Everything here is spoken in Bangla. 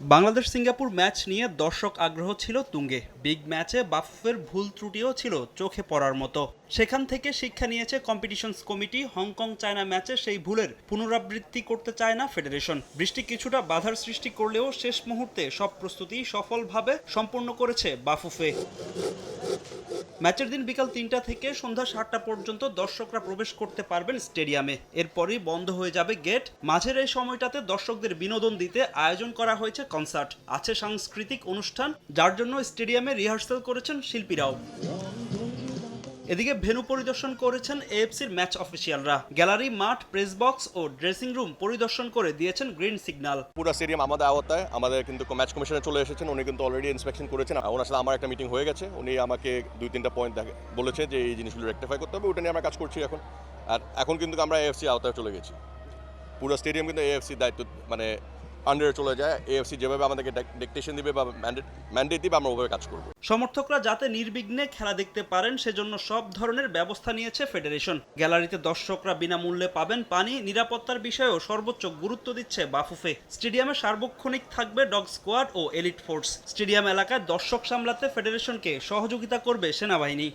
বাংলাদেশ সিঙ্গাপুর ম্যাচ নিয়ে দর্শক আগ্রহ ছিল তুঙ্গে। বিগ ম্যাচে বাফুফের ভুল ত্রুটিও ছিল চোখে পড়ার মতো। সেখান থেকে শিক্ষা নিয়েছে কম্পিটিশনস কমিটি। হংকং চায়না ম্যাচে সেই ভুলের পুনরাবৃত্তি করতে চায় না ফেডারেশন। বৃষ্টি কিছুটা বাধার সৃষ্টি করলেও শেষ মুহূর্তে সব প্রস্তুতি সফলভাবে সম্পন্ন করেছে বাফুফে। ম্যাচের দিন বিকাল ৩টা থেকে সন্ধ্যা ৭টা পর্যন্ত দর্শকরা প্রবেশ করতে পারবেন স্টেডিয়ামে। এরপরই বন্ধ হয়ে যাবে গেট। মাঝের এই সময়টাতে দর্শকদের বিনোদন দিতে আয়োজন করা হয়েছে কনসার্ট, আছে সাংস্কৃতিক অনুষ্ঠান, যার জন্য স্টেডিয়ামে রিহার্সাল করেছেন শিল্পীরাও। এদিকে ভেন্যু পরিদর্শন করেছেন এএফসির ম্যাচ অফিসিয়ালরা। গ্যালারি, মাঠ, প্রেস বক্স ও ড্রেসিং রুম পরিদর্শন করে দিয়েছেন গ্রিন সিগন্যাল। পুরো স্টেডিয়াম আমাদের আওতায়। আমাদের কিন্তু ম্যাচ কমিশনে চলে এসেছেন, উনি কিন্তু অলরেডি ইন্সপেকশন করেছেন। ওনার সাথে আমার একটা মিটিং হয়ে গেছে। উনি আমাকে ২-৩টা পয়েন্ট বলেছে যে এই জিনিসগুলো রেকটিফাই করতে হবে, ওটা নিয়ে আমরা কাজ করছি এখন। আর এখন কিন্তু আমরা এএফসি আওতায় চলে গেছি। পুরো স্টেডিয়াম কিন্তু এএফসি দায়িত্ব আন্ডারে চলে যায়। এএফসি যেভাবে আমাদেরকে ডিকটেশন দিবে বা ম্যান্ডেট দিবে, আমরা ওভাবে কাজ করব। সমর্থকরা যাতে নির্বিঘ্নে খেলা দেখতে পারেন সেজন্য সব ধরনের ব্যবস্থা নিয়েছে ফেডারেশন। গ্যালারিতে দর্শকরা বিনামূল্যে পাবেন পানি। নিরাপত্তার বিষয়েও সর্বোচ্চ গুরুত্ব দিচ্ছে বাফুফে। স্টেডিয়ামে সার্বক্ষণিক থাকবে ডগ স্কোয়াড ও এলিট ফোর্স। স্টেডিয়াম এলাকায় দর্শক সামলাতে ফেডারেশনকে সহযোগিতা করবে সেনাবাহিনী।